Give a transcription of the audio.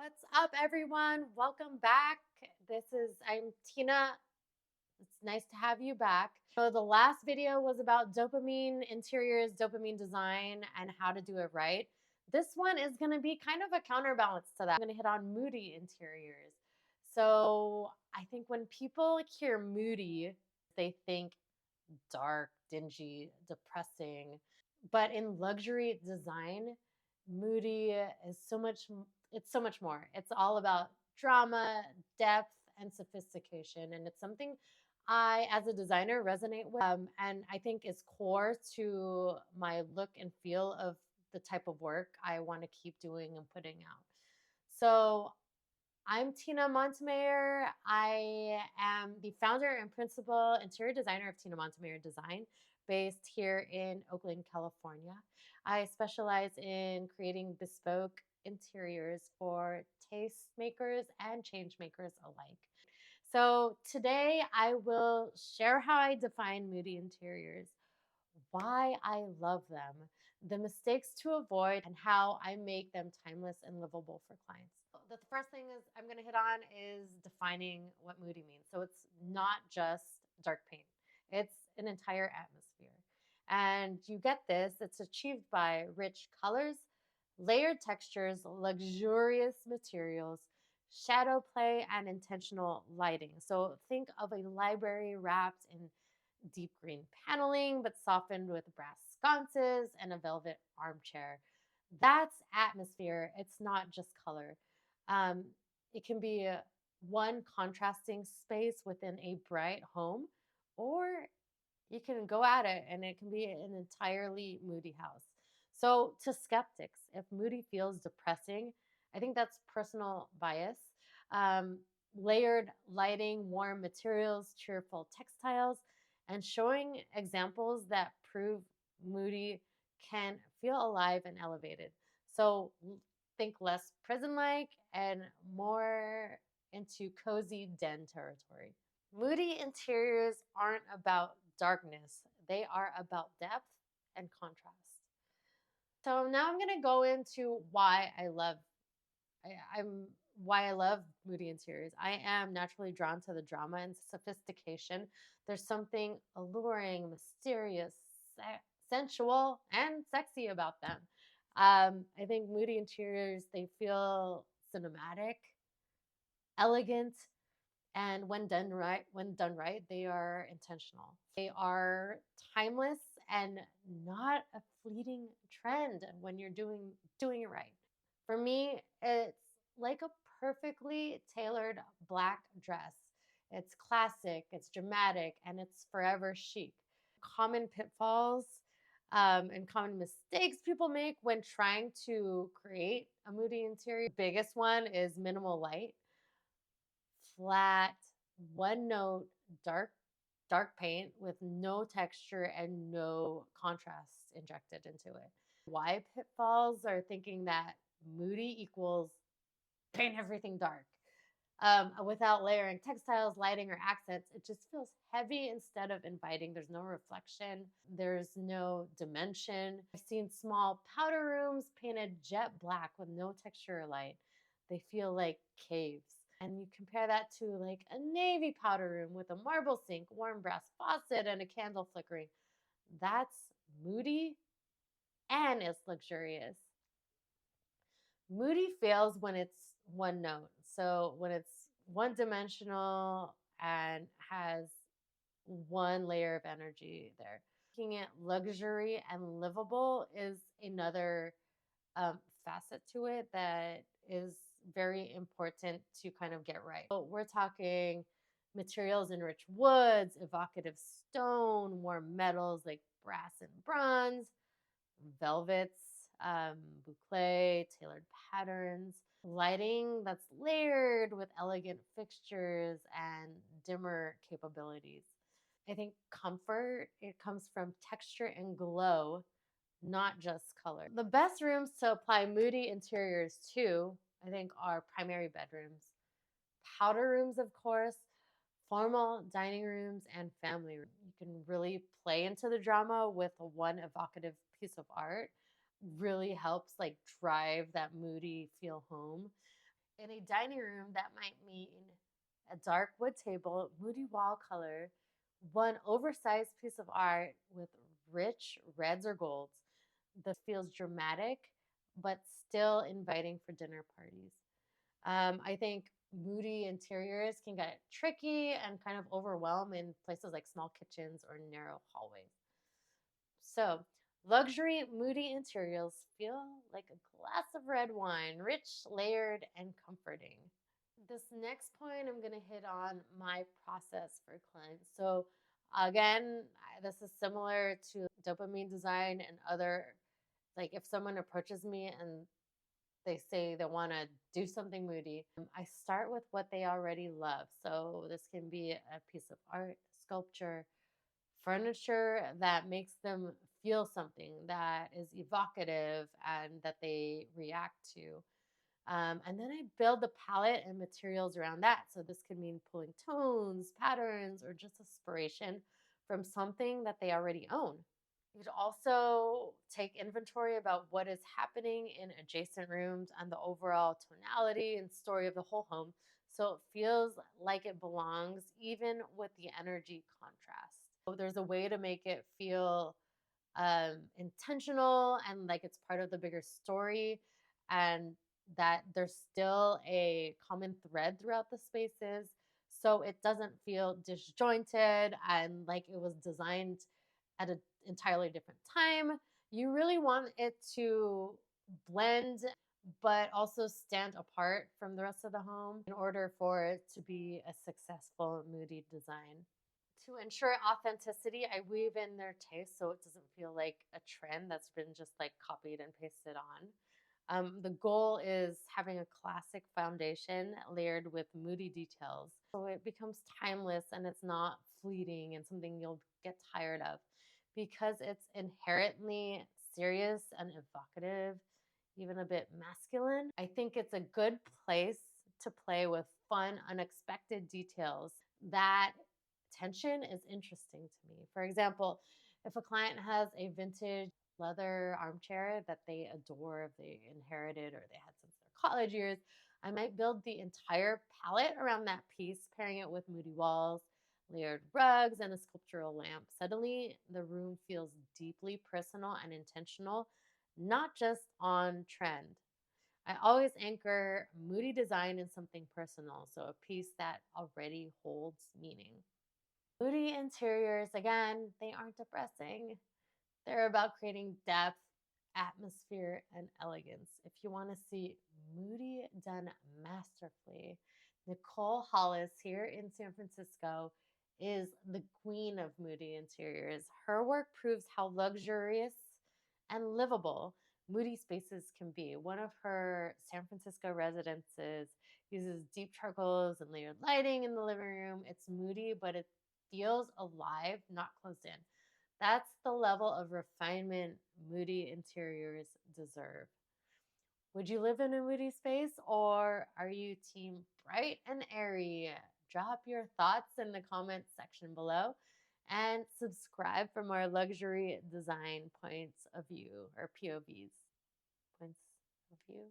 What's up, everyone? Welcome back. I'm Tina. It's nice to have you back. So, the last video was about dopamine interiors, dopamine design, and how to do it right. This one is going to be kind of a counterbalance to that. I'm going to hit on moody interiors. So, I think when people hear moody, they think dark, dingy, depressing. But in luxury design, Moody is it's so much more. It's all about drama, depth, and sophistication. And it's something I, as a designer, resonate with. And I think is core to my look and feel of the type of work I want to keep doing and putting out. So I'm Tina Montemayor. I am the founder and principal interior designer of Tina Montemayor Design, based here in Oakland, California. I specialize in creating bespoke interiors for tastemakers and change makers alike. So today I will share how I define moody interiors, why I love them, the mistakes to avoid, and how I make them timeless and livable for clients. The first thing is I'm going to hit on is defining what moody means. So it's not just dark paint. It's an entire atmosphere. And you get this, it's achieved by rich colors, layered textures, luxurious materials, shadow play, and intentional lighting. So think of a library wrapped in deep green paneling, but softened with brass sconces and a velvet armchair. That's atmosphere. It's not just color. Um, it can be one contrasting space within a bright home, or you can go at it and it can be an entirely moody house. So, to skeptics, if moody feels depressing, I think that's personal bias. Um, Layered lighting, warm materials, cheerful textiles, and showing examples that prove moody can feel alive and elevated. So, think less prison like and more into cozy den territory. Moody interiors aren't about darkness, they are about depth and contrast. So now I'm going to go into I'm why I love moody interiors. I am naturally drawn to the drama and sophistication. There's something alluring, mysterious, sensual, and sexy about them. I think moody interiors, they feel cinematic, elegant, and when done right, they are intentional. They are timeless and not a fleeting trend when you're doing it right. For me, it's like a perfectly tailored black dress. It's classic, it's dramatic, and it's forever chic. Common pitfalls and common mistakes people make when trying to create a moody interior. Biggest one is minimal light, flat, one note, dark paint with no texture and no contrast injected into it. Why pitfalls are thinking that moody equals paint everything dark. Without layering textiles, lighting, or accents, it just feels heavy instead of inviting. There's no reflection, there's no dimension. I've seen small powder rooms painted jet black with no texture or light. They feel like caves. And you compare that to like a navy powder room with a marble sink, warm brass faucet, and a candle flickering. That's moody and it's luxurious. Moody fails when it's one note. So when it's one dimensional and has one layer of energy there. Making it luxury and livable is another facet to it that is very important to kind of get right. So we're talking materials in rich woods, evocative stone, warm metals like brass and bronze, velvets, boucle, tailored patterns, lighting that's layered with elegant fixtures and dimmer capabilities. I think comfort, it comes from texture and glow, not just color. The best rooms to apply moody interiors to, I think, are primary bedrooms, powder rooms, of course, formal dining rooms, and family rooms. You can really play into the drama with one evocative piece of art. Really helps like drive that moody feel home. In a dining room, that might mean a dark wood table, moody wall color, one oversized piece of art with rich reds or golds. This feels dramatic, but still inviting for dinner parties. I think moody interiors can get tricky and kind of overwhelm in places like small kitchens or narrow hallways. So, luxury moody interiors feel like a glass of red wine, rich, layered, and comforting. This next point, I'm going to hit on my process for clients. So, again, this is similar to dopamine design and other, like if someone approaches me and they say they want to do something moody, I start with what they already love. So, this can be a piece of art, sculpture, furniture that makes them feel something that is evocative and that they react to. And then I build the palette and materials around that. So this could mean pulling tones, patterns, or just inspiration from something that they already own. You could also take inventory about what is happening in adjacent rooms and the overall tonality and story of the whole home. So it feels like it belongs, even with the energy contrast. So there's a way to make it feel intentional and like it's part of the bigger story, and that there's still a common thread throughout the spaces. So it doesn't feel disjointed and like it was designed at an entirely different time. You really want it to blend, but also stand apart from the rest of the home in order for it to be a successful moody design. To ensure authenticity, I weave in their taste so it doesn't feel like a trend that's been just like copied and pasted on. The goal is having a classic foundation layered with moody details. So it becomes timeless and it's not fleeting and something you'll get tired of because it's inherently serious and evocative, even a bit masculine. I think it's a good place to play with fun, unexpected details. That tension is interesting to me. For example, if a client has a vintage leather armchair that they adore, if they inherited or they had since their college years, I might build the entire palette around that piece, pairing it with moody walls, layered rugs, and a sculptural lamp. Suddenly, the room feels deeply personal and intentional, not just on trend. I always anchor moody design in something personal, so a piece that already holds meaning. Moody interiors, again, they aren't depressing. They're about creating depth, atmosphere, and elegance. If you want to see Moody done masterfully, Nicole Hollis here in San Francisco is the queen of Moody interiors. Her work proves how luxurious and livable Moody spaces can be. One of her San Francisco residences uses deep charcoals and layered lighting in the living room. It's moody, but it feels alive, not closed in. That's the level of refinement moody interiors deserve. Would you live in a moody space or are you team bright and airy? Drop your thoughts in the comments section below and subscribe for more luxury design points of view or POVs. Points of view.